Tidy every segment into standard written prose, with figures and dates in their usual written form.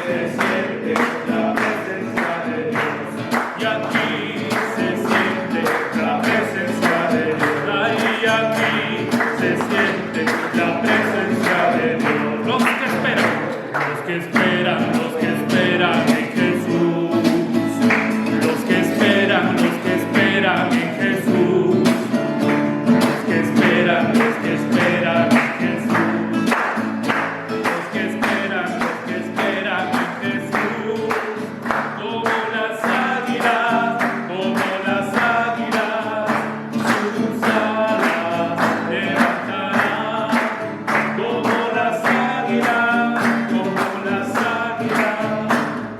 se siente la presencia de Dios. Y aquí se siente la presencia de Dios. Ahí aquí se siente la presencia de Dios. Los que esperan en Jesús. Los que esperan en Jesús. Los que esperan en Jesús. Los que esperan en Jesús. Como las águilas, sus alas levantarán. Como las águilas,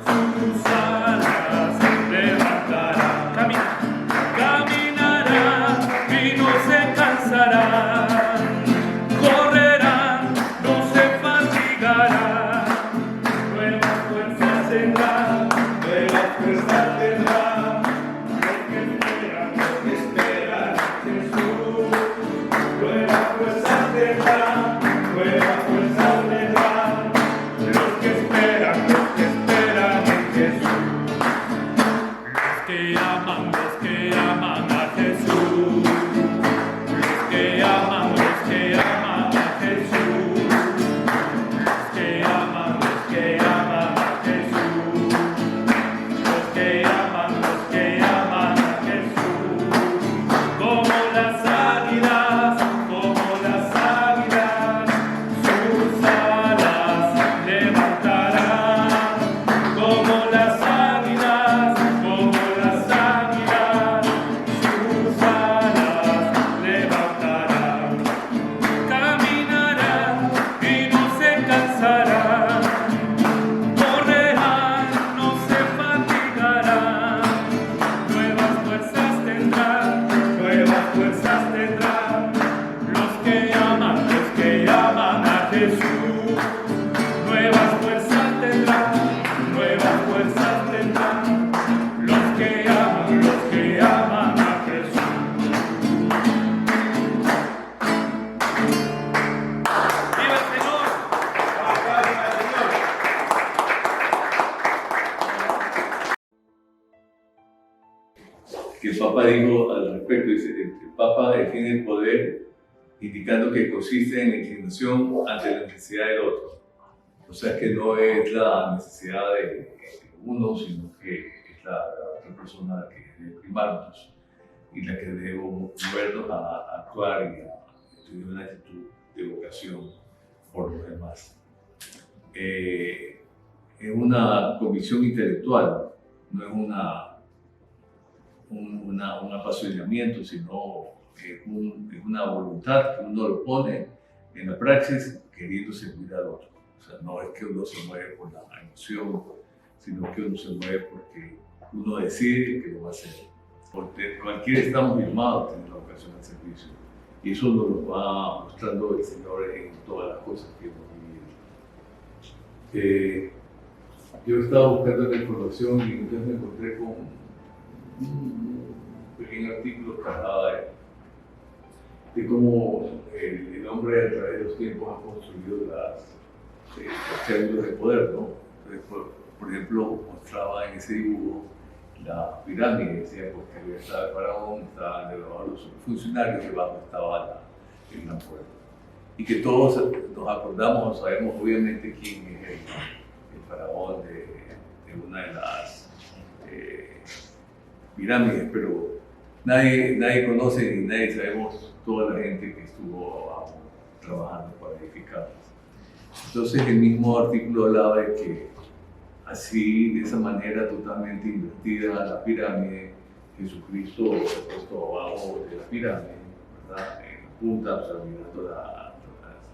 sus alas levantarán. Caminarán y no se cansarán. Correrán, no se fatigarán. Nuevas fuerzas tendrán, nuevas fuerzas tendrán. Los que esperan Jesús. Nuevas fuerzas tendrán, nuevas fuerzas tendrán. Los que esperan en Jesús. Los que aman a Jesús. Los que aman a Jesús. Los que aman a Jesús. Los que aman a Jesús. Como las águilas, sus alas levantarán. Como las águilas, sus alas levantarán. Caminarán y no se cansarán. Correrán, no se fatigarán. Nuevas fuerzas tendrán, nuevas fuerzas tendrán. Los que aman a Jesús. Nuevas fuerzas tendrán, nuevas fuerzas tendrán. Los que aman a Jesús. ¡Viva el Señor! Que el Papa dijo al respecto, dice, el Papa define el poder indicando que consiste en la inclinación ante la necesidad del otro. O sea que no es la necesidad de uno, sino que es la otra persona la que debe primarnos y la que debe movernos a actuar y a tener una actitud de vocación por los demás. Es una convicción intelectual, no es un apasionamiento, sino es una voluntad que uno lo pone en la praxis queriendo servir al otro. O sea, no es que uno se mueve por la emoción, sino que uno se mueve porque uno decide que lo va a hacer. Porque cualquiera estamos llamados a tener la vocación al servicio. Y eso nos lo va mostrando el Señor en todas las cosas que hemos vivido. Yo estaba buscando la información y entonces me encontré con un pequeño artículo que hablaba de cómo el hombre a través de los tiempos ha construido los triángulos de poder, ¿no? Entonces, por ejemplo, mostraba en ese dibujo la pirámide, decía, porque arriba estaba el faraón, estaban debajo los funcionarios, y abajo estaba el gran pueblo. Y que todos nos acordamos o sabemos obviamente quién es el faraón de una de las pirámides, pero nadie conoce ni nadie sabemos toda la gente que estuvo abajo trabajando para edificarlas. Entonces el mismo artículo hablaba de que así, de esa manera totalmente invertida la pirámide, Jesucristo se ha puesto abajo de la pirámide, ¿verdad? En punta, o sea, mirando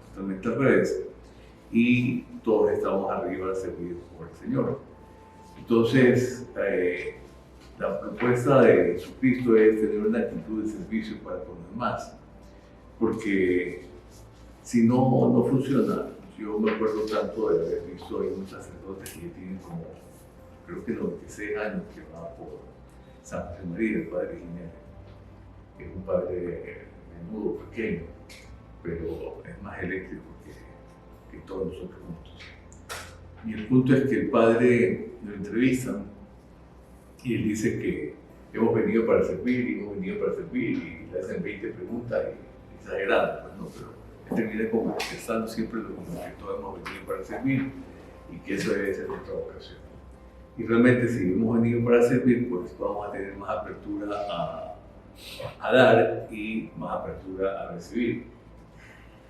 totalmente al revés, y todos estamos arriba servidos por el Señor. Entonces, la propuesta de Jesucristo es tener una actitud de servicio para con los demás, porque si no funciona. Yo me acuerdo tanto de haber visto a unos sacerdotes que tienen como, creo que 96 años, que va por San José María, el padre Jiménez, que es un padre menudo, pequeño, pero es más eléctrico que todos nosotros juntos. Y el punto es que el padre lo entrevista y él dice que hemos venido para servir y hemos venido para servir, y le hacen 20 preguntas y exagerando, pues, ¿no? Pero él termina como pensando siempre lo mismo, que todos hemos venido para servir y que eso debe ser nuestra vocación. Y realmente si hemos venido para servir, pues vamos a tener más apertura a dar y más apertura a recibir,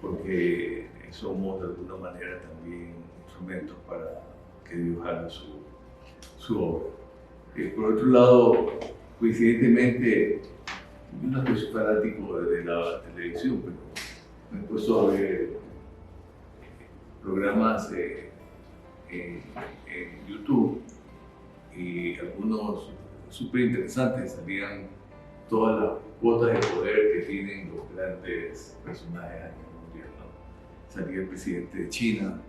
porque somos de alguna manera también instrumentos para que Dios haga su obra. Por otro lado, coincidentemente, yo no soy fanático de la televisión, pero me he puesto a ver programas en YouTube, y algunos súper interesantes. Salían todas las cuotas de poder que tienen los grandes personajes a nivel mundial, ¿no? Salía el presidente de China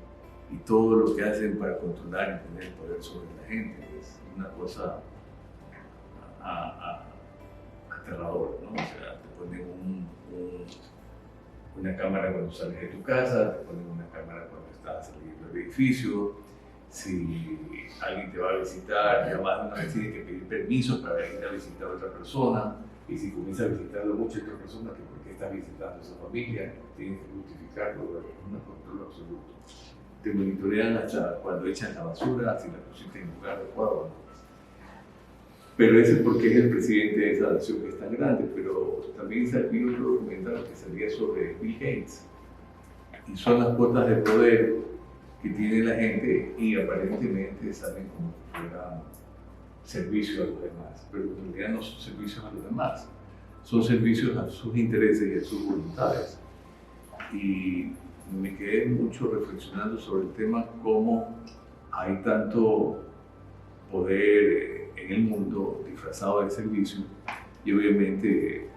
y todo lo que hacen para controlar y tener poder sobre la gente. Es una cosa aterradora, ¿no? O sea, te ponen una cámara cuando sales de tu casa, te ponen una cámara cuando estás saliendo del edificio. Si alguien te va a visitar, además una vez tienes que pedir permiso para ir a visitar a otra persona, y si comienzas a visitarlo mucho a otra persona, que por qué estás visitando a esa familia, tienes que justificarlo, es un control absoluto. Te monitorean hasta cuando echan la basura, si la pusiste en lugar adecuado o no. Pero ese es porque es el presidente de esa nación que es tan grande, pero también salió otro documental que salía sobre Bill Gates, y son las cuotas de poder que tiene la gente, y aparentemente salen como si fueran servicio a los demás, pero en realidad no son servicios a los demás, son servicios a sus intereses y a sus voluntades. Y me quedé mucho reflexionando sobre el tema, cómo hay tanto poder en el mundo disfrazado de servicio, y obviamente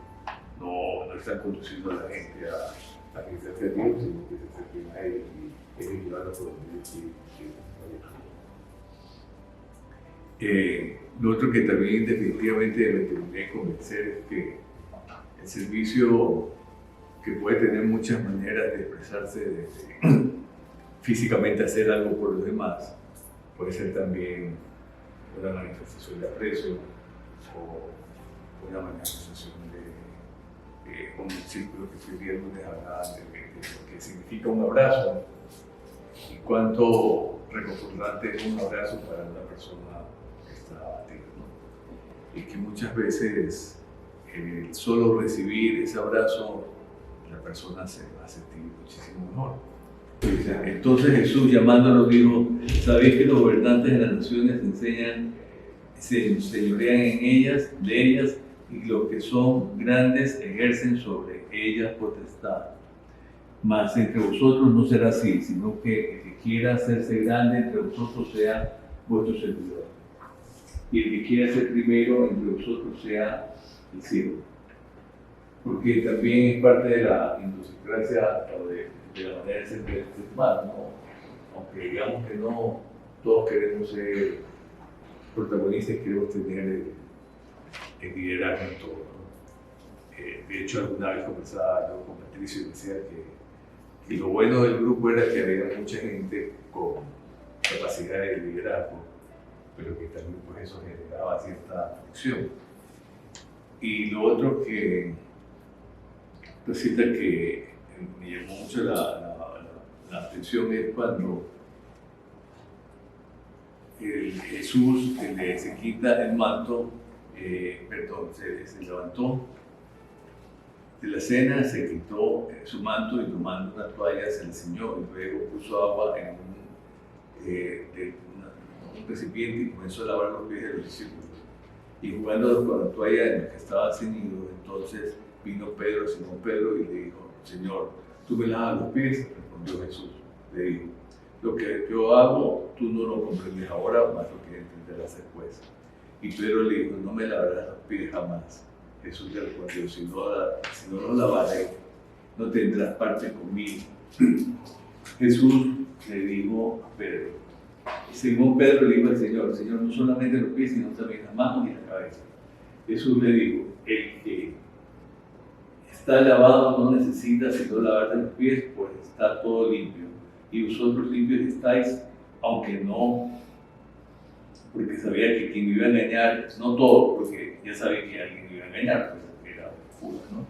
no están conduciendo a la gente a que se hace Dios, sino que se sirven a ellos y ellos llevarlo por donde Dios quiere. Lo otro que también definitivamente me terminé de convencer es que el servicio, que puede tener muchas maneras de expresarse, desde físicamente hacer algo por los demás, puede ser también una manifestación de aprecio o una manifestación de un círculo que fui viendo de hablar de lo que significa un abrazo y cuánto reconfortante es un abrazo para una persona que está abatida, ¿no? Y que muchas veces solo recibir ese abrazo, la persona se va a sentir muchísimo mejor. Entonces Jesús, llamándolos, dijo: ¿sabéis que los gobernantes de las naciones se señorean en ellas, de ellas, y los que son grandes ejercen sobre ellas potestad? Mas entre vosotros no será así, sino que el que quiera hacerse grande entre vosotros sea vuestro servidor, y el que quiera ser primero entre vosotros sea el siervo. Porque también es parte de la idiosincrasia o de la manera de ser del ser humano, ¿no? Aunque digamos que no todos queremos ser protagonistas, queremos tener el liderazgo en todo, ¿no? De hecho, alguna vez conversaba yo con Patricio y decía que lo bueno del grupo era que había mucha gente con capacidad de liderazgo, pero que también pues eso generaba cierta fricción. Y lo otro que resulta que me llamó mucho la atención es cuando Jesús se quita el manto, se levantó de la cena, se quitó su manto y tomando una toalla se la ciñó, y luego puso agua en un recipiente y comenzó a lavar los pies de los discípulos. Y jugando con la toalla en la que estaba ceñido, entonces vino Pedro, Simón Pedro, y le dijo: Señor, ¿tú me lavas los pies? Respondió Jesús, le dijo: lo que yo hago, tú no lo comprendes ahora, más lo que entenderás después. Y Pedro le dijo: no me lavarás los pies jamás. Jesús le respondió: si no los lavaré, no tendrás parte conmigo. Jesús le dijo a Pedro, Simón Pedro le dijo al Señor: Señor, no solamente los pies, sino también las manos y la cabeza. Jesús le dijo: el que está lavado no necesita sino lavarte los pies, pues está todo limpio. Y vosotros limpios estáis, aunque no, porque sabía que quien me iba a engañar, no todo, porque ya sabía que alguien me iba a engañar, pues era Judas, ¿no?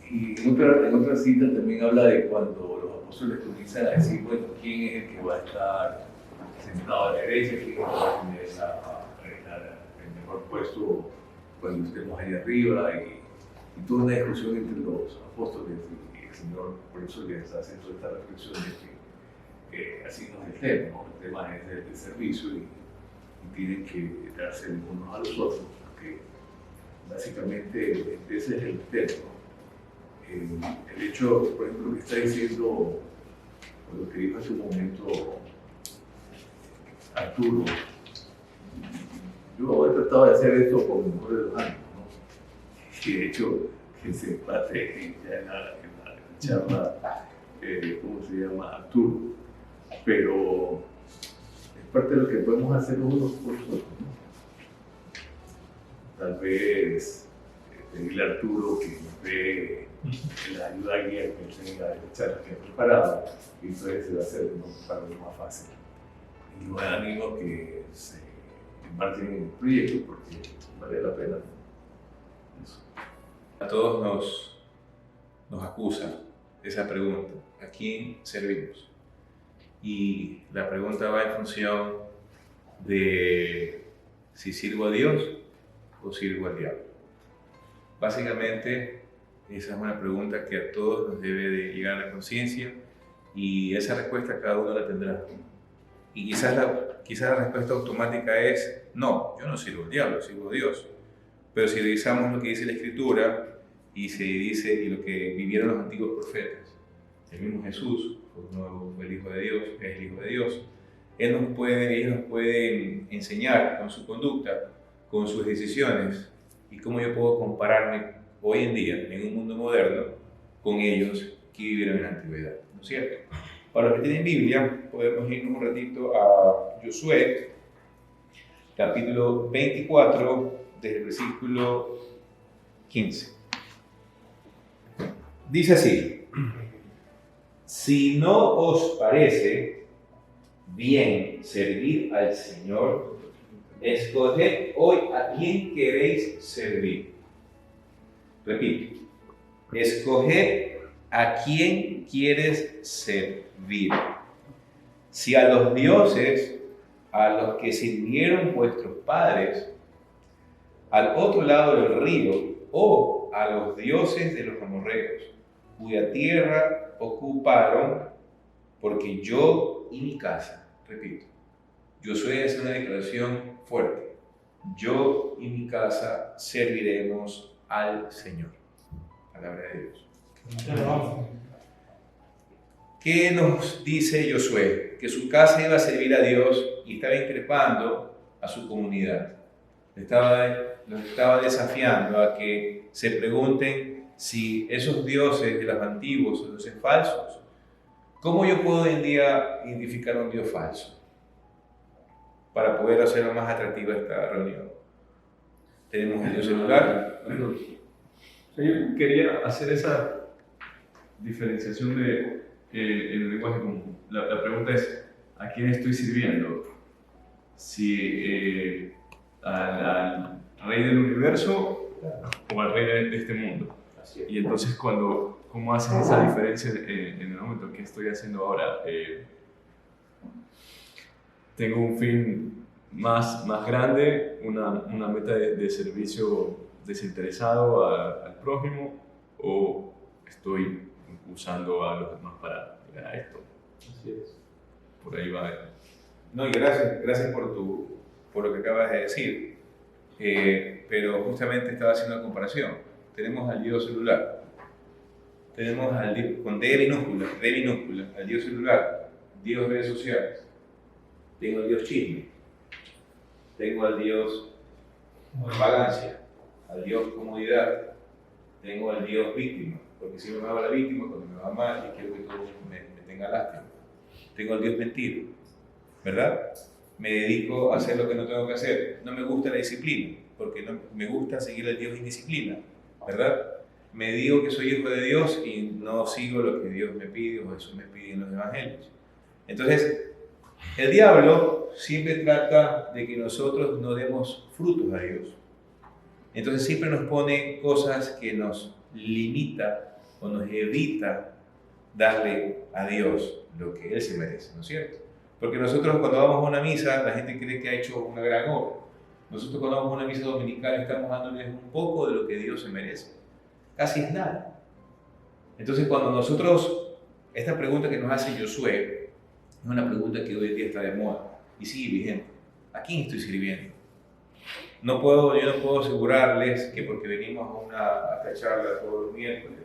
Y en otra cita también habla de cuando los apóstoles comienzan a decir, bueno, ¿quién es el que va a estar sentado a la derecha? ¿Quién es el que va a tener el mejor puesto cuando estemos ahí arriba? Y toda una discusión entre los apóstoles y el Señor, por eso les hace toda esta reflexión de que así no es el tema, ¿no? El tema es el servicio y tienen que darse unos a los otros, porque básicamente ese es el tema, ¿no? El hecho, por ejemplo, que está diciendo, o lo que dijo hace un momento Arturo, yo he tratado de hacer esto con el mejor de los ánimos, ¿no? Y de hecho, que se empate ya en la charla, ¿cómo se llama? Arturo, pero es parte de lo que podemos hacer unos por otros, ¿no? Tal vez pedirle a Arturo que nos dé la ayuda guía que tenga de charla que ha preparado, y entonces se va a hacer para lo más fácil. Y los animo que se embarquen en el proyecto porque vale la pena. Eso. A todos nos acusa esa pregunta: ¿a quién servimos? Y la pregunta va en función de si sirvo a Dios o sirvo al diablo. Básicamente, esa es una pregunta que a todos nos debe de llegar a la conciencia, y esa respuesta cada uno la tendrá. Y quizás la respuesta automática es: no, yo no sirvo al diablo, sirvo a Dios. Pero si revisamos lo que dice la Escritura y se dice y lo que vivieron los antiguos profetas, el mismo Jesús fue el Hijo de Dios, es el Hijo de Dios. Ellos nos pueden enseñar con su conducta, con sus decisiones, y cómo yo puedo compararme hoy en día, en un mundo moderno, con ellos que vivieron en la antigüedad, ¿no es cierto? Para los que tienen Biblia, podemos irnos un ratito a Josué, capítulo 24, desde el versículo 15. Dice así: si no os parece bien servir al Señor, escoged hoy a quién queréis servir. Repito, escoged a quién quieres servir. Si a los dioses a los que sirvieron vuestros padres al otro lado del río, o a los dioses de los amorreos, cuya tierra ocuparon, porque yo y mi casa, repito, Josué hace una declaración fuerte: yo y mi casa serviremos al Señor. Palabra de Dios. ¿Qué nos dice Josué? Que su casa iba a servir a Dios y estaba increpando a su comunidad. Los estaba desafiando a que se pregunten si esos dioses de los antiguos son dioses falsos. ¿Cómo yo puedo hoy en día identificar un Dios falso? Para poder hacerlo más atractiva esta reunión. Tenemos el Dios celular. Yo quería hacer esa diferenciación de el lenguaje común. La pregunta es: ¿a quién estoy sirviendo? Si al rey del universo o al rey de este mundo. Y entonces ¿cómo haces esa diferencia en el momento que estoy haciendo ahora? Tengo un fin más grande, una meta de servicio desinteresado al prójimo, o estoy usando a los demás para llegar a esto. Así es. Por ahí va. No, y gracias por lo que acabas de decir. Pero justamente estaba haciendo una comparación. Tenemos al Dios celular. Tenemos al Dios con D minúscula, al Dios celular, Dios redes sociales. Tengo al Dios chisme. Tengo al Dios vagancia, al Dios comodidad. Tengo al Dios víctima, porque si me va la víctima, cuando me va mal, y quiero que todo me tenga lástima. Tengo al Dios mentira, ¿verdad? Me dedico a hacer lo que no tengo que hacer. No me gusta la disciplina, porque no me gusta seguir al Dios indisciplina, ¿verdad? Me digo que soy hijo de Dios y no sigo lo que Dios me pide o Jesús me pide en los evangelios. Entonces, el diablo siempre trata de que nosotros no demos frutos a Dios. Entonces siempre nos pone cosas que nos limita o nos evita darle a Dios lo que Él se merece, ¿no es cierto? Porque nosotros cuando vamos a una misa, la gente cree que ha hecho una gran obra. Nosotros cuando vamos a una misa dominical estamos dándoles un poco de lo que Dios se merece. Casi es nada. Entonces cuando nosotros, esta pregunta que nos hace Josué, es una pregunta que hoy en día está de moda y sigue vigente. ¿A quién estoy sirviendo? Yo no puedo asegurarles que porque venimos a esta charla todos los miércoles,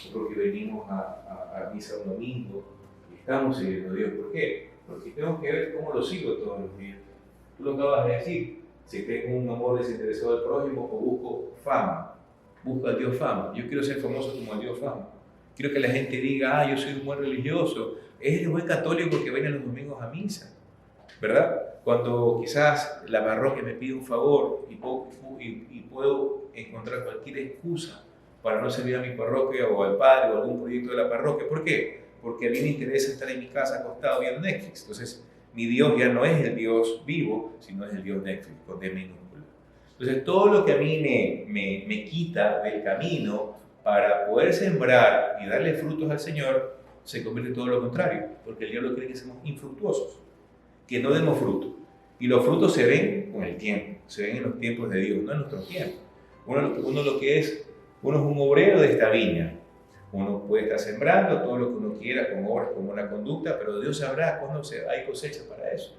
o porque venimos a misa un domingo, estamos sirviendo a Dios. ¿Por qué? Porque tengo que ver cómo lo sigo todos los días. Tú lo acabas de decir, si tengo un amor desinteresado al prójimo o busco fama, busco al Dios fama. Yo quiero ser famoso como el Dios fama. Quiero que la gente diga, yo soy un buen religioso, es el buen católico que viene los domingos a misa, ¿verdad? Cuando quizás la parroquia me pide un favor y puedo encontrar cualquier excusa para no servir a mi parroquia o al padre o algún proyecto de la parroquia. ¿Por qué? Porque a mí me interesa estar en mi casa acostado viendo Netflix. Entonces, mi Dios ya no es el Dios vivo, sino es el Dios Netflix, con D minúscula. Entonces, todo lo que a mí me quita del camino para poder sembrar y darle frutos al Señor, se convierte en todo lo contrario, porque el diablo quiere que seamos infructuosos, que no demos fruto. Y los frutos se ven con el tiempo, se ven en los tiempos de Dios, no en nuestros tiempos. Uno es un obrero de esta viña. Uno puede estar sembrando todo lo que uno quiera con obras, con buena conducta, pero Dios sabrá cuándo hay cosecha para eso.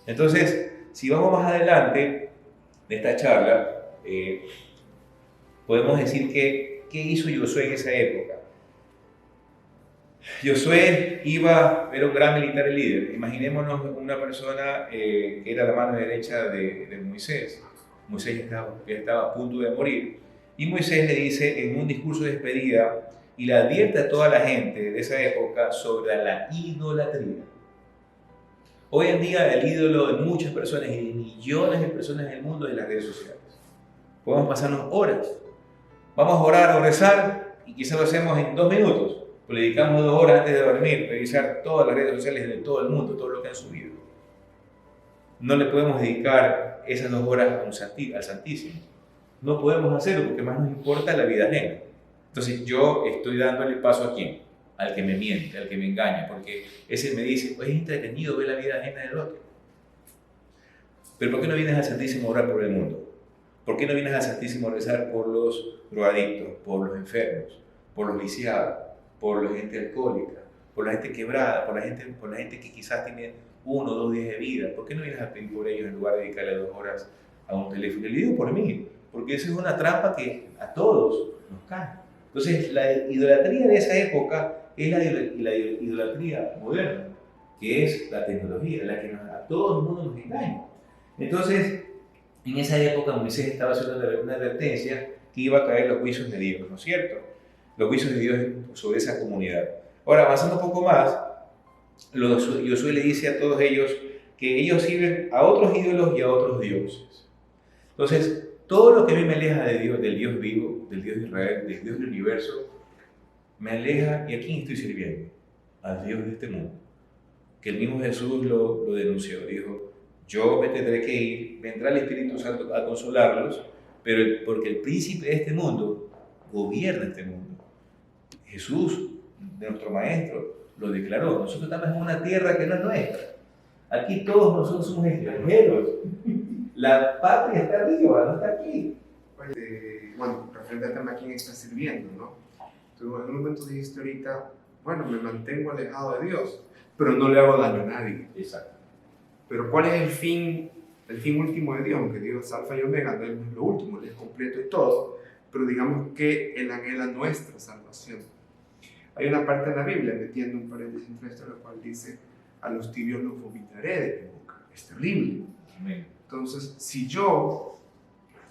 Entonces, si vamos más adelante de esta charla, podemos decir que ¿qué hizo Josué en esa época? Josué era un gran militar y líder. Imaginémonos una persona que era la mano derecha de Moisés. Moisés ya estaba a punto de morir. Y Moisés le dice en un discurso de despedida y le advierte a toda la gente de esa época sobre la idolatría. Hoy en día el ídolo de muchas personas y de millones de personas en el mundo es las redes sociales. Podemos pasarnos horas. Vamos a orar o rezar y quizás lo hacemos en 2 minutos. Pues le dedicamos 2 horas antes de dormir, revisar todas las redes sociales de todo el mundo, todo lo que han subido. No le podemos dedicar esas 2 horas al Santísimo. No podemos hacerlo porque más nos importa la vida ajena. Entonces yo estoy dándole paso a quién, al que me miente, al que me engaña, porque ese me dice, es entretenido ver la vida ajena del otro. Pero ¿por qué no vienes al Santísimo a orar por el mundo? ¿Por qué no vienes al Santísimo a rezar por los drogadictos, por los enfermos, por los viciados, por la gente alcohólica, por la gente quebrada, por la gente que quizás tiene 1 o 2 días de vida? ¿Por qué no vienes a pedir por ellos en lugar de dedicarle 2 horas a un teléfono? Y le digo por mí, porque eso es una trampa que a todos nos cae. Entonces, la idolatría de esa época es la idolatría moderna, que es la tecnología, la que a todo el mundo nos engaña. Entonces, en esa época Moisés estaba haciendo una advertencia que iba a caer los juicios de Dios, ¿no es cierto? Los juicios de Dios sobre esa comunidad. Ahora, avanzando un poco más, Josué le dice a todos ellos que ellos sirven a otros ídolos y a otros dioses. Entonces, todo lo que a mí me aleja de Dios, del Dios vivo, del Dios de Israel, del Dios del universo, me aleja. ¿Y a quién estoy sirviendo? Al Dios de este mundo. Que el mismo Jesús lo denunció. Dijo, yo me tendré que ir, vendrá el Espíritu Santo a consolarlos, pero porque el príncipe de este mundo gobierna este mundo. Jesús, nuestro Maestro, lo declaró. Nosotros estamos en una tierra que no es nuestra. Aquí todos nosotros somos extranjeros. La patria está arriba, no está aquí. Bueno, referente al tema a quién está sirviendo, ¿no? Tú en un momento dijiste ahorita, bueno, me mantengo alejado de Dios, pero no le hago daño a nadie. Exacto. Pero ¿cuál es el fin último de Dios? Aunque Dios es alfa y omega, no es lo último, Él es completo y todo, pero digamos que Él anhela nuestra salvación. Hay una parte en la Biblia, metiendo un paréntesis entre esto, la cual dice, a los tibios los vomitaré de mi boca. Es terrible. Amén. Entonces, si yo,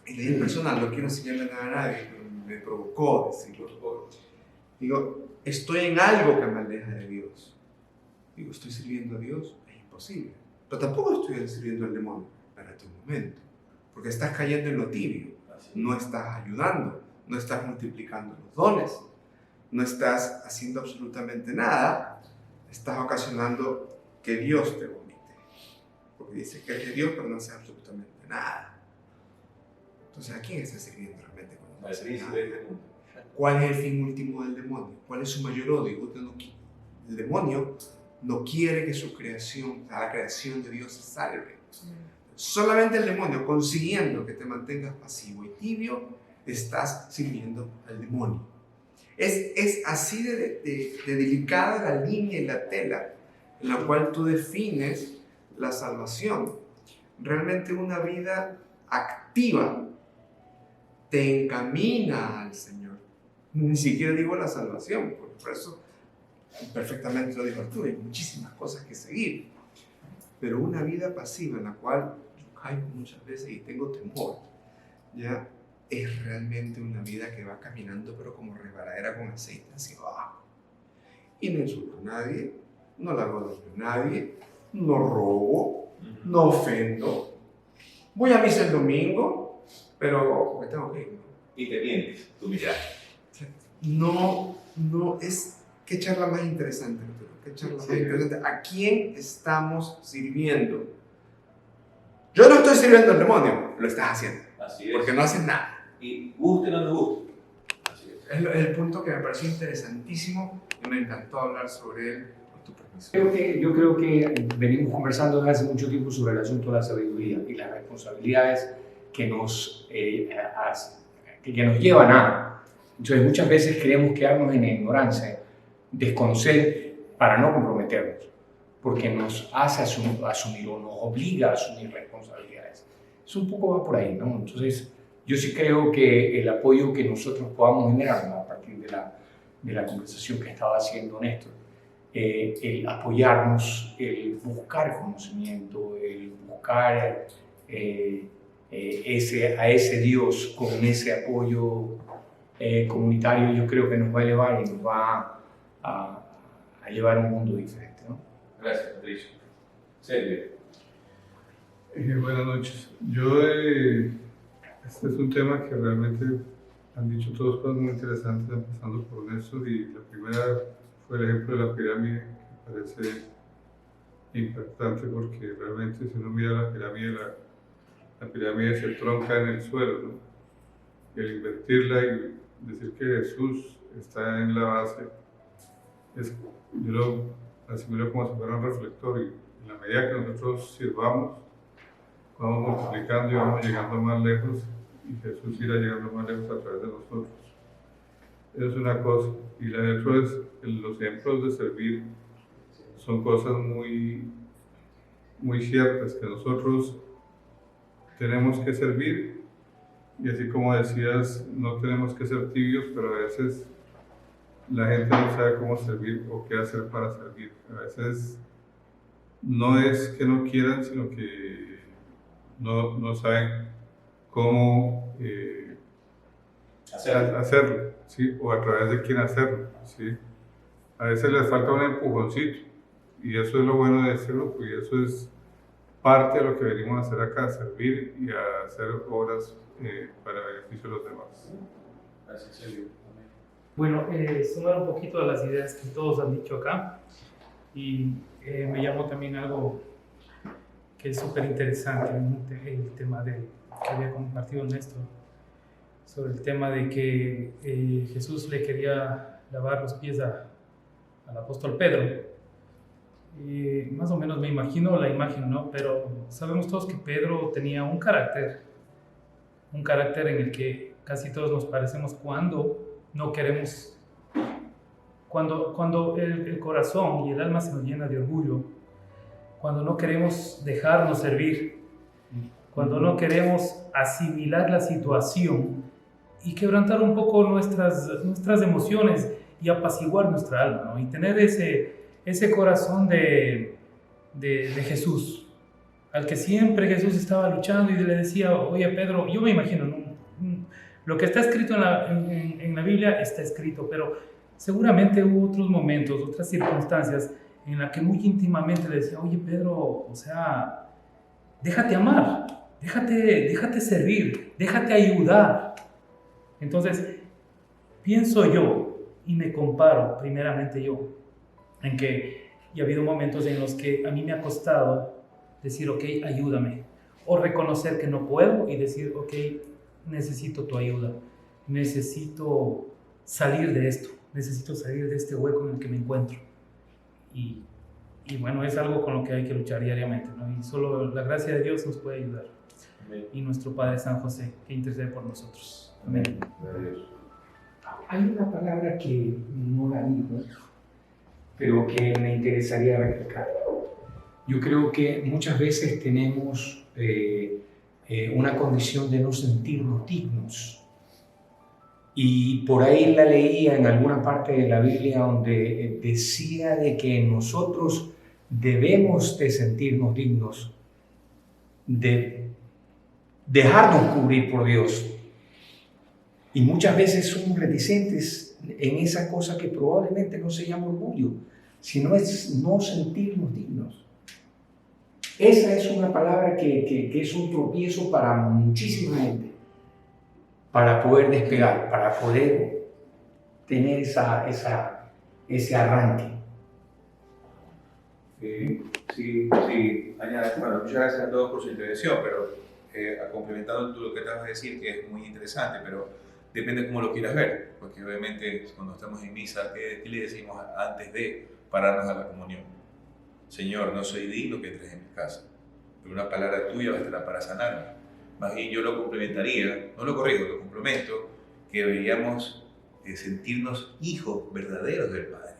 en nivel personal, no quiero señalar a nadie, pero me provocó decirlo, digo, estoy en algo que me aleja de Dios. Digo, ¿estoy sirviendo a Dios? Es imposible. Pero tampoco estoy sirviendo al demonio. Espérate un momento. Porque estás cayendo en lo tibio. No estás ayudando. No estás multiplicando los dones. No estás haciendo absolutamente nada. Estás ocasionando que Dios te vomite. Porque dice que es de Dios, pero no hace absolutamente nada. Entonces, ¿a quién está sirviendo realmente? Cuando no hace nada? ¿Cuál es el fin último del demonio? ¿Cuál es su mayor odio? El demonio no quiere que su creación, la creación de Dios, se salve. Solamente el demonio, consiguiendo que te mantengas pasivo y tibio, estás sirviendo al demonio. Es así de delicada la línea y la tela en la cual tú defines la salvación. Realmente una vida activa te encamina al Señor. Ni siquiera digo la salvación, porque por eso perfectamente lo dijo Arturo, hay muchísimas cosas que seguir. Pero una vida pasiva en la cual yo caigo muchas veces y tengo temor, ya es realmente una vida que va caminando, pero como resbaladera con aceite hacia abajo. Y no insulto a nadie, no le hago daño a nadie, no robo, no ofendo. Voy a misa el domingo, pero me tengo que ir, ¿no? Y te mientes, tú miras. No, es... ¿Qué charla más interesante, Arturo? ¿Qué charla más interesante? ¿A quién estamos sirviendo? Yo no estoy sirviendo al demonio, lo estás haciendo. Así es. Porque no haces nada. Y guste o no nos guste. Así es. Es el punto que me pareció interesantísimo y me encantó hablar sobre él, con tu permiso. Yo creo que venimos conversando desde hace mucho tiempo sobre el asunto de la sabiduría y las responsabilidades que nos llevan a. Entonces muchas veces queremos quedarnos en la ignorancia, desconocer para no comprometernos, porque nos hace asumir o nos obliga a asumir responsabilidades. Es un poco va por ahí, ¿no? Entonces yo sí creo que el apoyo que nosotros podamos generar, ¿no? A partir de la conversación que estaba haciendo Néstor, el apoyarnos, el buscar conocimiento, el buscar a ese Dios con ese apoyo comunitario, yo creo que nos va a elevar y nos va a llevar a un mundo diferente, ¿no? Gracias, Patricio. Sergio. Buenas noches. Este es un tema que realmente han dicho todos cosas muy interesantes, empezando por Néstor, y la primera fue el ejemplo de la pirámide, que parece impactante porque realmente si uno mira la pirámide se tronca en el suelo, ¿no? Y al invertirla y decir que Jesús está en la base, yo lo asimilo como si fuera un reflector, y en la medida que nosotros sirvamos, vamos multiplicando y vamos llegando más lejos, y Jesús irá llegando más lejos a través de nosotros. Eso es una cosa. Y la otra es, los ejemplos de servir son cosas muy, muy ciertas, que nosotros tenemos que servir, y así como decías, no tenemos que ser tibios, pero a veces la gente no sabe cómo servir o qué hacer para servir. A veces no es que no quieran, sino que no saben cómo hacerlo, ¿sí? O a través de quién hacerlo, ¿sí? A veces les falta un empujoncito, y eso es lo bueno de este grupo, y eso es parte de lo que venimos a hacer acá, servir y a hacer obras para beneficio de los demás. Gracias, Sergio. Bueno, sumar un poquito a las ideas que todos han dicho acá, y me llamó también algo que es súper interesante, el tema que había compartido Néstor, sobre el tema de que Jesús le quería lavar los pies al apóstol Pedro. Más o menos me imagino la imagen, ¿no? Pero sabemos todos que Pedro tenía un carácter en el que casi todos nos parecemos cuando no queremos, cuando el corazón y el alma se nos llena de orgullo, cuando no queremos dejarnos servir, cuando no queremos asimilar la situación y quebrantar un poco nuestras emociones y apaciguar nuestra alma, ¿no? Y tener ese corazón de Jesús, al que siempre Jesús estaba luchando y le decía, oye Pedro, yo me imagino, ¿no? Lo que está escrito en la Biblia está escrito, pero seguramente hubo otros momentos, otras circunstancias en las que muy íntimamente le decía, oye Pedro, o sea, déjate amar, déjate servir, déjate ayudar. Entonces, pienso yo, y me comparo primeramente yo, en que Y ha habido momentos en los que a mí me ha costado decir, ok, ayúdame. O reconocer que no puedo y decir, ok, necesito tu ayuda. Necesito salir de esto. Necesito salir de este hueco en el que me encuentro. Y bueno, es algo con lo que hay que luchar diariamente, ¿no? Y solo la gracia de Dios nos puede ayudar. Amén. Y nuestro Padre San José, que intercede por nosotros. Amén. Hay una palabra que no la digo, pero que me interesaría recalcar. Yo creo que muchas veces tenemos una condición de no sentirnos dignos. Y por ahí la leía en alguna parte de la Biblia donde decía de que nosotros debemos de sentirnos dignos, de dejarnos cubrir por Dios. Y muchas veces somos reticentes en esa cosa que probablemente no se llama orgullo, sino es no sentirnos dignos. Esa es una palabra que es un tropiezo para muchísima gente, para poder despegar, para poder tener ese arranque. Sí. Bueno, muchas gracias a todos por su intervención, pero complementando lo que acabas de decir, que es muy interesante, pero depende cómo lo quieras ver, porque obviamente cuando estamos en misa, ¿qué le decimos antes de pararnos a la comunión? Señor, no soy digno que entres en mi casa, pero una palabra tuya bastará para sanarme. Más bien yo lo complementaría, no lo corrijo, lo complemento, que deberíamos sentirnos hijos verdaderos del Padre.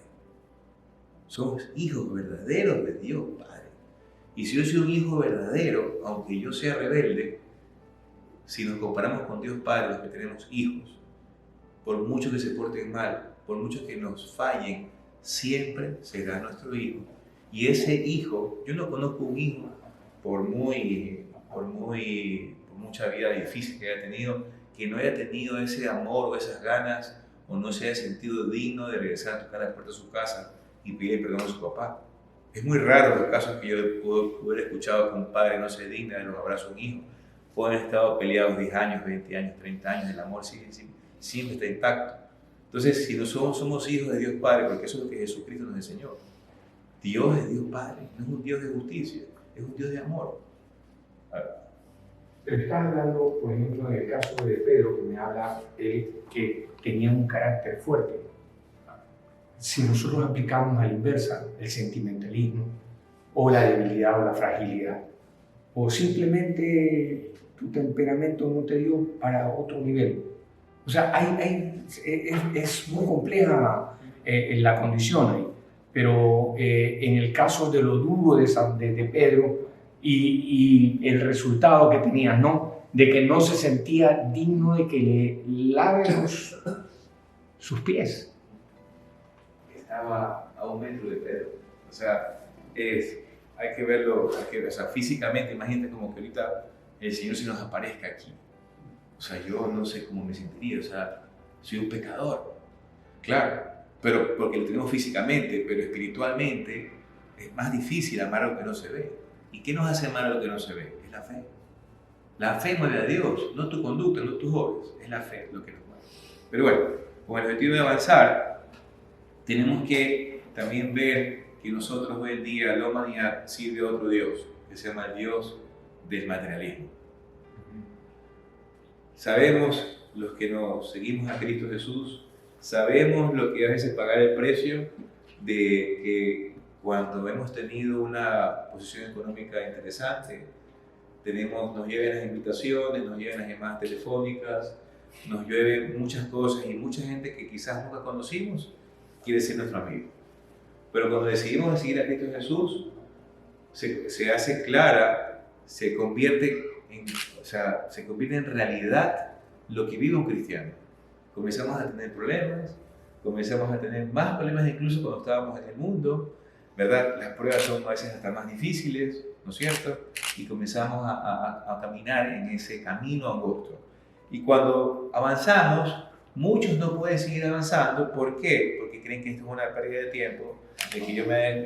Somos hijos verdaderos de Dios Padre. Y si yo soy un hijo verdadero, aunque yo sea rebelde, si nos comparamos con Dios Padre, los que tenemos hijos, por mucho que se porten mal, por mucho que nos fallen, siempre será nuestro hijo. Y ese hijo, yo no conozco un hijo, por mucha vida difícil que haya tenido, que no haya tenido ese amor o esas ganas, o no se haya sentido digno de regresar a tocar la puerta de su casa y pedir perdón a su papá. Es muy raro los casos que yo puedo haber escuchado que un padre no se digna de los abrazos de un hijo. Pueden haber estado peleados 10 años, 20 años, 30 años, el amor siempre está intacto. Entonces, si no somos hijos de Dios Padre, porque eso es lo que Jesucristo nos enseñó. Dios es Dios Padre, no es un Dios de justicia, es un Dios de amor. Pero estás hablando, por ejemplo, en el caso de Pedro, que me habla él que tenía un carácter fuerte. Si nosotros aplicamos a la inversa el sentimentalismo, o la debilidad o la fragilidad, o simplemente tu temperamento no te dio para otro nivel. O sea, es muy compleja la condición ahí, pero en el caso de lo duro de Pedro y el resultado que tenía, ¿no? De que no se sentía digno de que le lave sus pies. Estaba a un metro de Pedro. O sea, hay que verlo, o sea, físicamente, imagínate como que ahorita el Señor se nos aparezca aquí. O sea, yo no sé cómo me sentiría, o sea, soy un pecador. Claro, pero porque lo tenemos físicamente, pero espiritualmente es más difícil amar lo que no se ve. ¿Y qué nos hace amar lo que no se ve? Es la fe. La fe mueve a Dios, no tu conducta, no tus obras, es la fe lo que nos mueve. Pero bueno, con el objetivo de avanzar, tenemos que también ver que nosotros hoy en día, la humanidad sirve a otro Dios, que se llama el Dios del materialismo. Sabemos, los que nos seguimos a Cristo Jesús, sabemos lo que a veces pagar el precio de que cuando hemos tenido una posición económica interesante, nos llegan las invitaciones, nos llegan las llamadas telefónicas, nos llueven muchas cosas y mucha gente que quizás nunca conocimos quiere ser nuestro amigo. Pero cuando decidimos seguir a Cristo Jesús, se hace clara, se convierte en realidad lo que vive un cristiano. Comenzamos a tener problemas, comenzamos a tener más problemas incluso cuando estábamos en el mundo, ¿verdad? Las pruebas son a veces hasta más difíciles, ¿no es cierto? Y comenzamos a caminar en ese camino angosto. Y cuando avanzamos, muchos no pueden seguir avanzando. ¿Por qué? Porque creen que esto es una pérdida de tiempo, de que yo me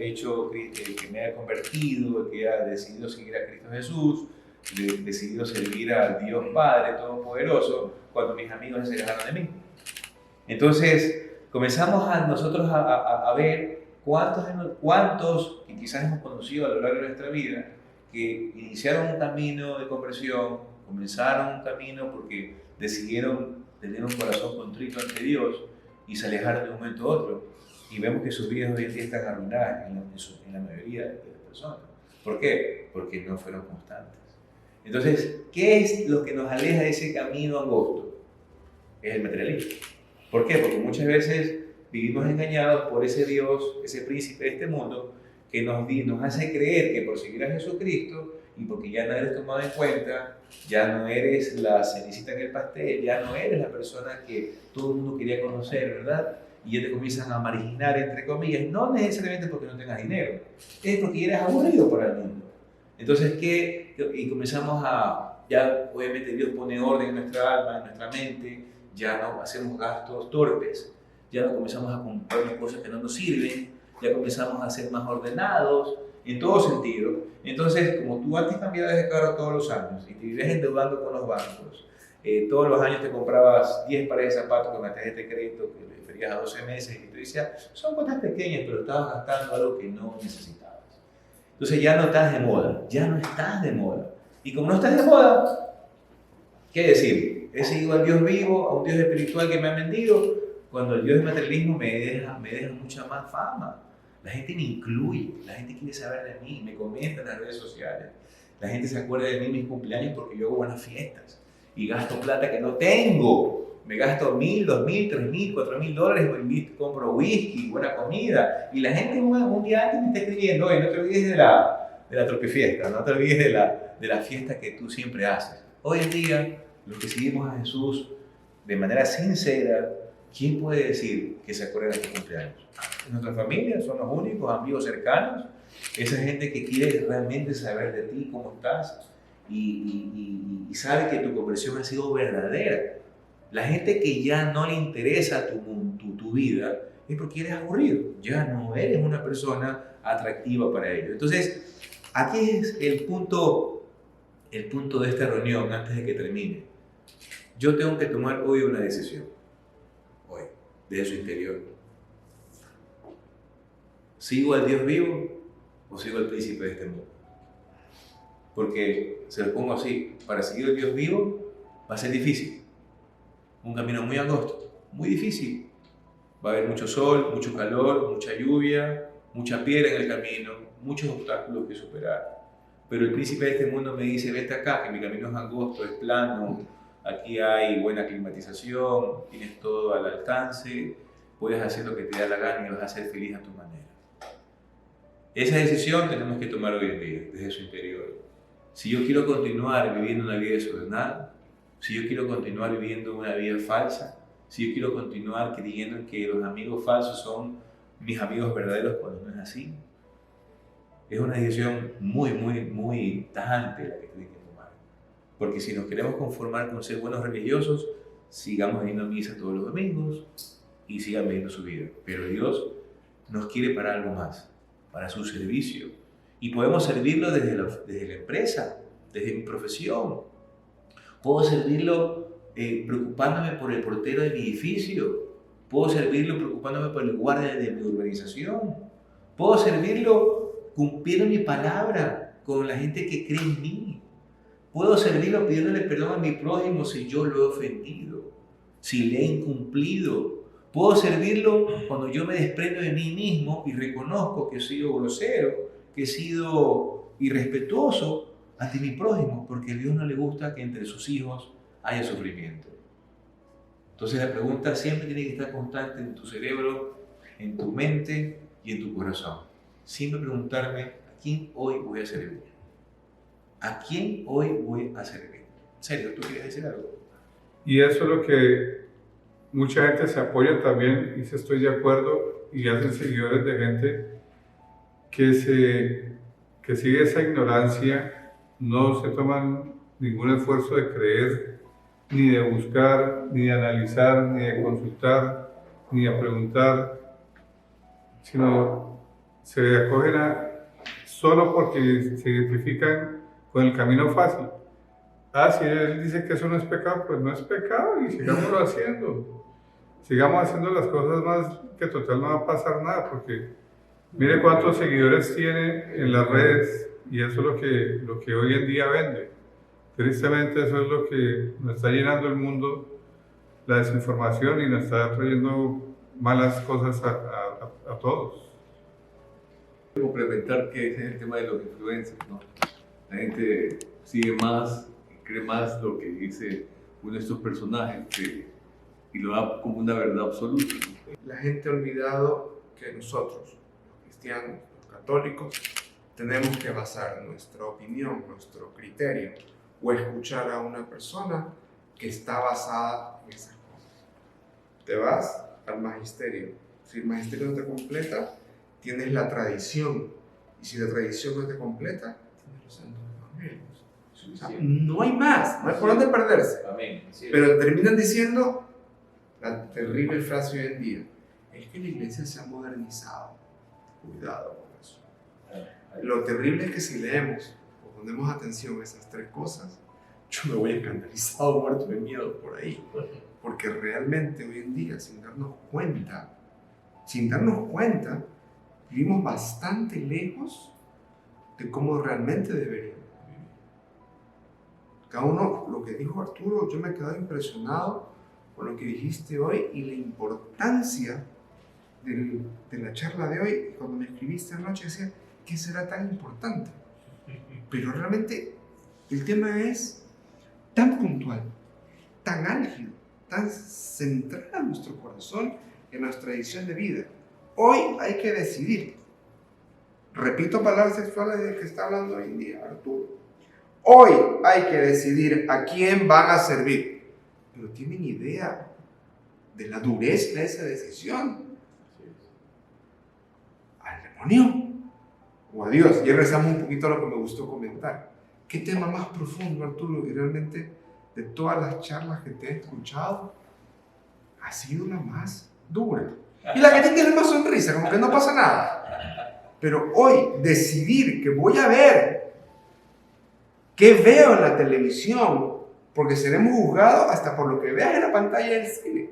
que me haya convertido, de que haya decidido seguir a Cristo Jesús, decidido servir al Dios Padre Todopoderoso, cuando mis amigos se alejaron de mí. Entonces, comenzamos nosotros a ver ¿Cuántos que quizás hemos conocido a lo largo de nuestra vida que iniciaron un camino de conversión, comenzaron un camino porque decidieron tener un corazón contrito ante Dios y se alejaron de un momento a otro? Y vemos que sus vidas hoy en día están arruinadas en la mayoría de las personas. ¿Por qué? Porque no fueron constantes. Entonces, ¿qué es lo que nos aleja de ese camino angosto? Es el materialismo. ¿Por qué? Porque muchas veces vivimos engañados por ese Dios, ese príncipe de este mundo, que nos hace creer que por seguir a Jesucristo y porque ya no eres tomado en cuenta, ya no eres la cerecita en el pastel, ya no eres la persona que todo el mundo quería conocer, ¿verdad? Y ya te comienzan a marginar, entre comillas, no necesariamente porque no tengas dinero, es porque ya eres aburrido para el mundo. Entonces, ¿qué? Y comenzamos ya obviamente Dios pone orden en nuestra alma, en nuestra mente, ya no hacemos gastos torpes, ya no comenzamos a comprar cosas que no nos sirven, ya comenzamos a ser más ordenados, en todo sentido. Entonces, como tú antes cambiabas de carro todos los años y te vivías endeudando con los bancos, todos los años te comprabas 10 pares de zapatos con la tarjeta de crédito que le referías a 12 meses y tú decías, son cosas pequeñas, pero estabas gastando algo que no necesitabas. Entonces ya no estás de moda, ya no estás de moda. Y como no estás de moda, ¿qué decir? He seguido al Dios vivo, a un Dios espiritual que me ha vendido, cuando el Dios del materialismo me deja mucha más fama. La gente me incluye, la gente quiere saber de mí, me comenta en las redes sociales. La gente se acuerda de mí en mis cumpleaños porque yo hago buenas fiestas y gasto plata que no tengo. Me gasto $1,000, $2,000, $3,000, $4,000, compro whisky, buena comida. Y la gente un día antes me está escribiendo, oye, no te olvides de la tropifiesta, no te olvides de la fiesta que tú siempre haces. Hoy en día, los que seguimos a Jesús de manera sincera, ¿quién puede decir que se acuerda de tu cumpleaños? Nuestra familia son los únicos amigos cercanos, esa gente que quiere realmente saber de ti, cómo estás, y sabe que tu conversión ha sido verdadera. La gente que ya no le interesa tu vida es porque eres aburrido, ya no eres una persona atractiva para ellos. Entonces, aquí es el punto de esta reunión antes de que termine. Yo tengo que tomar hoy una decisión, hoy, desde su interior. ¿Sigo al Dios vivo o sigo al príncipe de este mundo? Porque, se lo pongo así, para seguir al Dios vivo va a ser difícil. Un camino muy angosto, muy difícil. Va a haber mucho sol, mucho calor, mucha lluvia, mucha piedra en el camino, muchos obstáculos que superar. Pero el príncipe de este mundo me dice, vete acá, que mi camino es angosto, es plano, aquí hay buena climatización, tienes todo al alcance, puedes hacer lo que te da la gana y vas a ser feliz a tu manera. Esa decisión tenemos que tomar hoy en día, desde su interior. Si yo quiero continuar viviendo una vida desordenada, si yo quiero continuar viviendo una vida falsa, si yo quiero continuar creyendo que los amigos falsos son mis amigos verdaderos cuando no es así, es una decisión muy, muy, muy tajante la que tienen que tomar. Porque si nos queremos conformar con ser buenos religiosos, sigamos yendo a misa todos los domingos y sigan viviendo su vida. Pero Dios nos quiere para algo más, para su servicio. Y podemos servirlo desde la empresa, desde mi profesión. Puedo servirlo preocupándome por el portero de mi edificio. Puedo servirlo preocupándome por el guardia de mi urbanización. Puedo servirlo cumpliendo mi palabra con la gente que cree en mí. Puedo servirlo pidiéndole perdón a mi prójimo si yo lo he ofendido, si le he incumplido. Puedo servirlo cuando yo me desprendo de mí mismo y reconozco que he sido grosero, que he sido irrespetuoso ante mi prójimo, porque a Dios no le gusta que entre sus hijos haya sufrimiento. Entonces la pregunta siempre tiene que estar constante en tu cerebro, en tu mente y en tu corazón. Siempre preguntarme, ¿a quién hoy voy a servir? ¿A quién hoy voy a servir? ¿En serio? ¿Tú quieres decir algo? Y eso es lo que mucha gente se apoya también, y si estoy de acuerdo, y hacen seguidores de gente que sigue esa ignorancia, no se toman ningún esfuerzo de creer, ni de buscar, ni de analizar, ni de consultar, ni de preguntar, sino se acogen solo porque se identifican con el camino fácil. Si él dice que eso no es pecado, pues no es pecado y sigámoslo haciendo. Sigamos haciendo las cosas más, que total no va a pasar nada, porque Mire cuántos seguidores tiene en las redes y eso es lo que hoy en día vende. Tristemente eso es lo que nos está llenando el mundo, la desinformación, y nos está trayendo malas cosas a todos. Complementar que ese es el tema de los influencers, ¿no? La gente sigue más, cree más lo que dice uno de estos personajes y lo da como una verdad absoluta. La gente ha olvidado que nosotros, los cristianos, los católicos, tenemos que basar nuestra opinión, nuestro criterio, o escuchar a una persona que está basada en esas cosas. Te vas al magisterio. Si el magisterio no te completa, tienes la tradición. Y si la tradición no te completa, tienes los santos evangelios. O sea, no hay más, no hay por dónde perderse. Amén. Sí. Pero terminan diciendo la terrible frase hoy en día: es que la iglesia se ha modernizado. Cuidado con eso. Lo terrible es que si leemos o ponemos atención a esas tres cosas, yo me voy escandalizado, muerto de miedo por ahí. Porque realmente hoy en día, sin darnos cuenta, vivimos bastante lejos de cómo realmente deberíamos vivir. Cada uno, lo que dijo Arturo, yo me he quedado impresionado con lo que dijiste hoy y la importancia de la charla de hoy. Cuando me escribiste anoche decía, ¿qué será tan importante? Pero realmente el tema es tan puntual, tan álgido, tan central en nuestro corazón, en nuestra edición de vida. Hoy hay que decidir. Repito palabras sexuales de que está hablando hoy en día Arturo. Hoy hay que decidir a quién van a servir. Pero ¿tienen idea de la dureza de esa decisión? ¿Al demonio o a Dios? Y regresamos un poquito a lo que me gustó comentar. ¿Qué tema más profundo, Arturo? Y realmente de todas las charlas que te he escuchado, ha sido la más dura. Y la que tiene más sonrisa, como que no pasa nada. Pero hoy decidir que voy a ver qué veo en la televisión, porque seremos juzgados hasta por lo que veas en la pantalla del cine.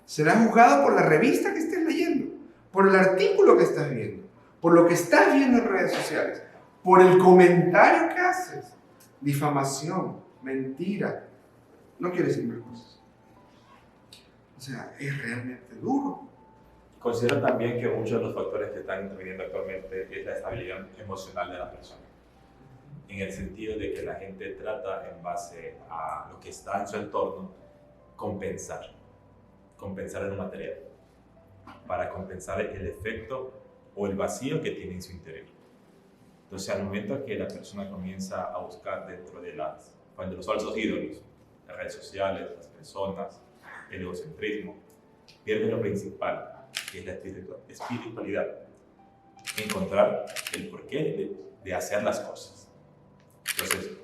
Serás juzgado por la revista que estés leyendo, por el artículo que estás viendo, por lo que estás viendo en redes sociales, por el comentario que haces. Difamación, mentira. No quiero decir más cosas. O sea, es realmente duro. Considero también que muchos de los factores que están interviniendo actualmente es la estabilidad emocional de la persona. En el sentido de que la gente trata, en base a lo que está en su entorno, compensar en lo material, para compensar el efecto o el vacío que tiene en su interior. Entonces, al momento que la persona comienza a buscar dentro de los falsos ídolos, las redes sociales, las personas, el egocentrismo, pierde lo principal, que es la espiritualidad. Encontrar el porqué de hacer las cosas. Entonces,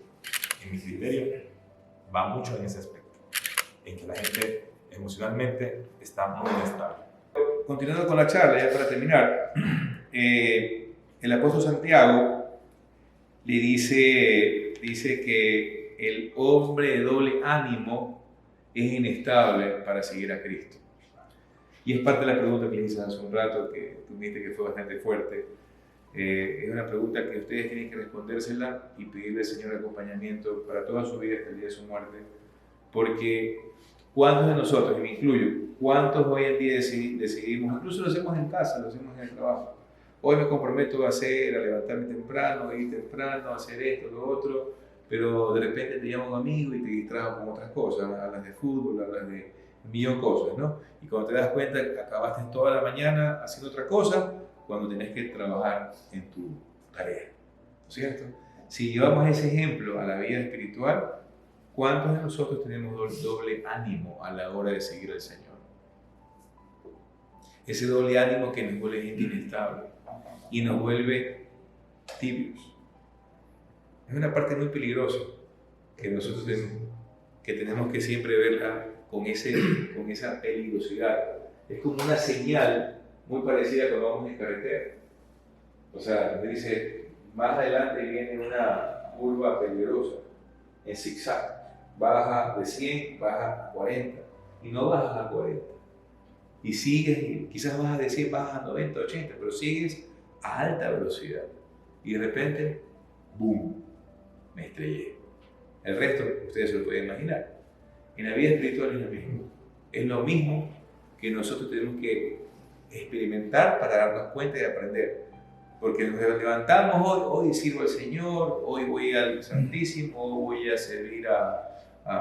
en mi criterio, va mucho en ese aspecto, en que la gente emocionalmente está muy inestable. Continuando con la charla, ya para terminar, el apóstol Santiago le dice que el hombre de doble ánimo es inestable para seguir a Cristo. Y es parte de la pregunta que le hice hace un rato, que tú viste que fue bastante fuerte. Es una pregunta que ustedes tienen que respondérsela y pedirle al Señor acompañamiento para toda su vida hasta el día de su muerte. Porque ¿cuántos de nosotros, y me incluyo, cuántos hoy en día decidimos, incluso lo hacemos en casa, lo hacemos en el trabajo? Hoy me comprometo a levantarme temprano, a ir temprano, a hacer esto, lo otro, pero de repente te llama un amigo y te distraes con otras cosas, hablas de fútbol, hablas de un millón de cosas, ¿no? Y cuando te das cuenta, acabaste toda la mañana haciendo otra cosa, cuando tenés que trabajar en tu tarea, ¿no es cierto? Si llevamos ese ejemplo a la vida espiritual, ¿cuántos de nosotros tenemos doble ánimo a la hora de seguir al Señor? Ese doble ánimo que nos vuelve gente inestable y nos vuelve tibios. Es una parte muy peligrosa que nosotros tenemos que siempre verla con esa peligrosidad. Es como una señal muy parecida cuando vamos en carretera. O sea, me dice, más adelante viene una curva peligrosa, en zigzag. Baja de 100, baja a 40, y no bajas a 40. y sigues, y quizás vas a decir, vas a 90, 80, pero sigues a alta velocidad. Y de repente, ¡boom!, me estrellé. El resto, ustedes se lo pueden imaginar. En la vida espiritual es lo mismo. Es lo mismo que nosotros tenemos que experimentar para darnos cuenta y aprender. Porque nos levantamos hoy sirvo al Señor, hoy voy al Santísimo, hoy voy a servir a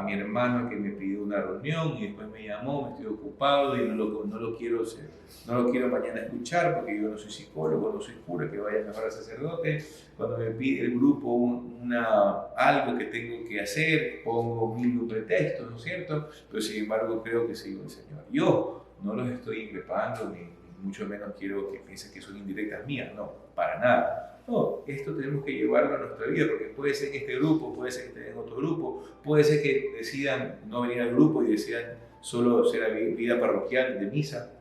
mi hermano que me pidió una reunión y después me llamó, me estoy ocupado y no lo quiero mañana escuchar porque yo no soy psicólogo, no soy cura, que vaya mejor al sacerdote. Cuando me pide el grupo algo que tengo que hacer, pongo 1000 pretextos, ¿no es cierto? Pero sin embargo creo que sigo al Señor. Yo no los estoy increpando ni mucho menos quiero que piensen que son indirectas mías, no, para nada. No, esto tenemos que llevarlo a nuestra vida, porque puede ser que este grupo, puede ser que estén en otro grupo, puede ser que decidan no venir al grupo y decidan solo hacer vida parroquial de misa,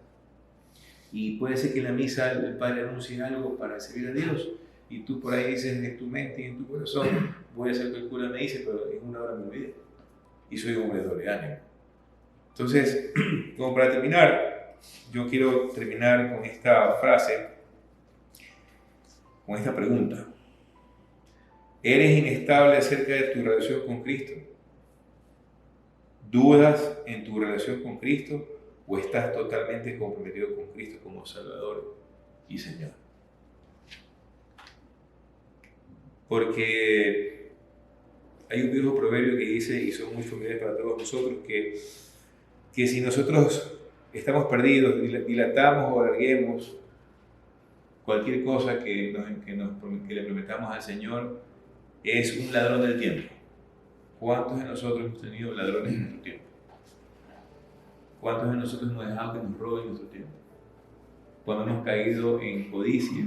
y puede ser que en la misa el Padre anuncie algo para servir a Dios, y tú por ahí dices en tu mente y en tu corazón, voy a hacer lo que el cura me dice, pero en una hora me olvidé, y soy un hombre de doble ánimo. Entonces, como para terminar, yo quiero terminar con esta frase, con esta pregunta. ¿Eres inestable acerca de tu relación con Cristo? ¿Dudas en tu relación con Cristo o estás totalmente comprometido con Cristo como Salvador y Señor? Porque hay un viejo proverbio que dice, y son muy familiares para todos nosotros, que si nosotros estamos perdidos, dilatamos o alarguemos cualquier cosa que le prometamos al Señor, es un ladrón del tiempo. ¿Cuántos de nosotros hemos tenido ladrones en nuestro tiempo? ¿Cuántos de nosotros hemos dejado que nos roben nuestro tiempo? Cuando hemos caído en codicia,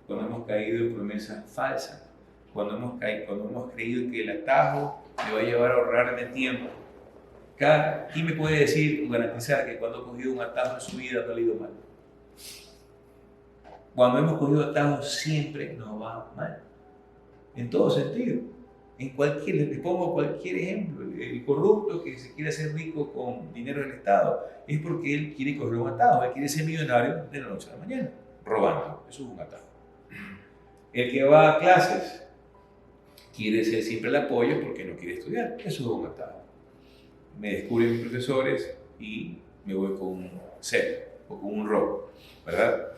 cuando hemos caído en promesas falsas, cuando hemos creído que el atajo me va a llevar a ahorrarme tiempo. ¿Quién me puede decir o garantizar que cuando ha cogido un atajo en su vida no le ha ido mal? Cuando hemos cogido atajos siempre nos va mal. En todo sentido. Les pongo cualquier ejemplo. El corrupto que se quiere hacer rico con dinero del Estado es porque él quiere coger un atajo. Él quiere ser millonario de la noche a la mañana, robando. Eso es un atajo. El que va a clases quiere ser siempre el apoyo porque no quiere estudiar. Eso es un atajo. Me descubren mis profesores y me voy con un cero o con un robo, ¿verdad?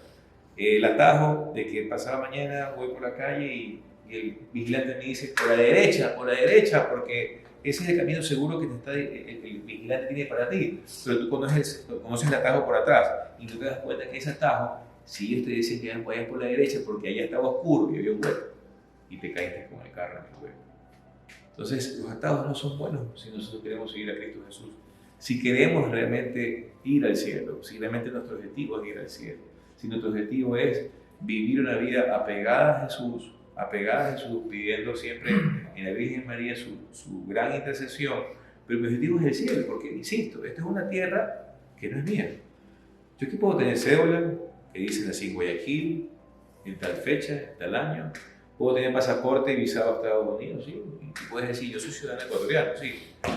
El atajo de que pasada mañana voy por la calle y el vigilante me dice por la derecha, porque ese es el camino seguro que el vigilante tiene para ti, pero tú conoces el atajo por atrás y no te das cuenta que ese atajo, si ellos te dicen que vayas por la derecha porque allá estaba oscuro y había un hueco y te caíste con el carro en el hueco. Entonces, los atajos no son buenos si nosotros queremos seguir a Cristo Jesús. Si queremos realmente ir al cielo, si realmente nuestro objetivo es ir al cielo, si nuestro objetivo es vivir una vida apegada a Jesús, pidiendo siempre en la Virgen María su gran intercesión, pero mi objetivo es el cielo, porque, insisto, esta es una tierra que no es mía. Yo aquí puedo tener cédula, que dice nací en Guayaquil, en tal fecha, en tal año. Puedo tener pasaporte y visado a Estados Unidos, sí. Y puedes decir, yo soy ciudadano ecuatoriano, sí.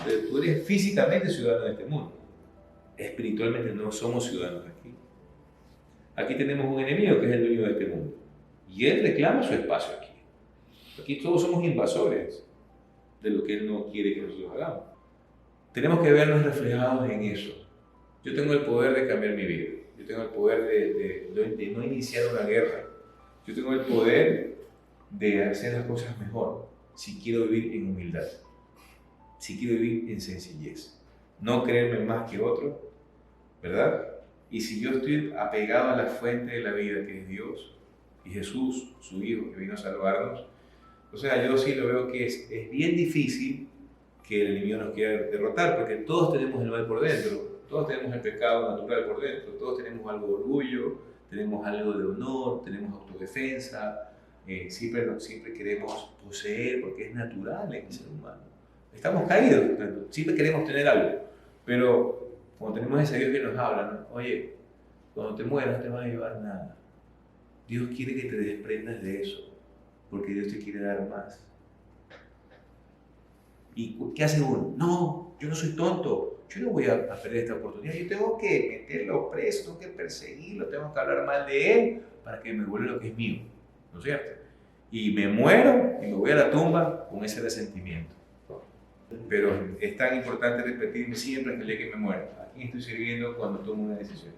Pero tú eres físicamente ciudadano de este mundo. Espiritualmente no somos ciudadanos aquí. Aquí tenemos un enemigo que es el dueño de este mundo. Y él reclama su espacio aquí. Aquí todos somos invasores de lo que él no quiere que nosotros hagamos. Tenemos que vernos reflejados en eso. Yo tengo el poder de cambiar mi vida. Yo tengo el poder de no iniciar una guerra. Yo tengo el poder de hacer las cosas mejor si quiero vivir en humildad, si quiero vivir en sencillez, no creerme más que otro, ¿verdad? Y si yo estoy apegado a la fuente de la vida que es Dios y Jesús, su Hijo, que vino a salvarnos, o sea, yo sí lo veo que es bien difícil que el enemigo nos quiera derrotar, porque todos tenemos el mal por dentro, todos tenemos el pecado natural por dentro, todos tenemos algo de orgullo, tenemos algo de honor, tenemos autodefensa. Siempre queremos poseer porque es natural en el ser humano. Estamos caídos, siempre queremos tener algo, pero cuando tenemos ese Dios que nos habla, ¿no? Oye, cuando te mueras no te va a llevar nada. Dios quiere que te desprendas de eso, porque Dios te quiere dar más. ¿Y qué hace uno? No, yo no soy tonto, yo no voy a perder esta oportunidad, yo tengo que meterlo preso, tengo que perseguirlo, tengo que hablar mal de él para que me vuelva lo que es mío, ¿no es cierto? Y me muero y me voy a la tumba con ese resentimiento. Pero es tan importante repetirme siempre hasta el día que me muera. ¿A quién estoy sirviendo cuando tomo una decisión?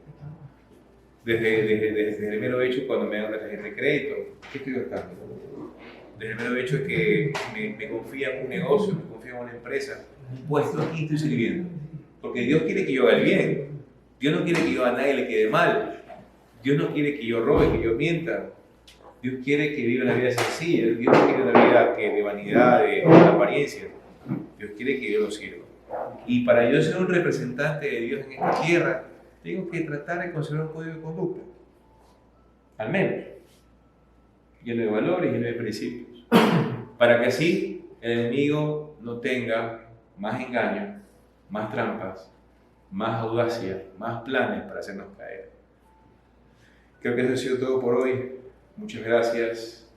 Desde el mero hecho cuando me dan una tarjeta de crédito, ¿qué estoy gastando? Desde el mero hecho de que me confía en un negocio, me confía en una empresa, pues ¿a quién estoy sirviendo? Porque Dios quiere que yo haga el bien. Dios no quiere que yo a nadie le quede mal. Dios no quiere que yo robe, que yo mienta. Dios quiere que viva una vida sencilla. Dios no quiere una vida de vanidad, de apariencia. Dios quiere que yo lo sirva. Y para yo ser un representante de Dios en esta tierra, tengo que tratar de conservar un código de conducta. Al menos. Lleno de valores, lleno de principios. Para que así el enemigo no tenga más engaño, más trampas, más audacia, más planes para hacernos caer. Creo que eso ha sido todo por hoy. Muchas gracias.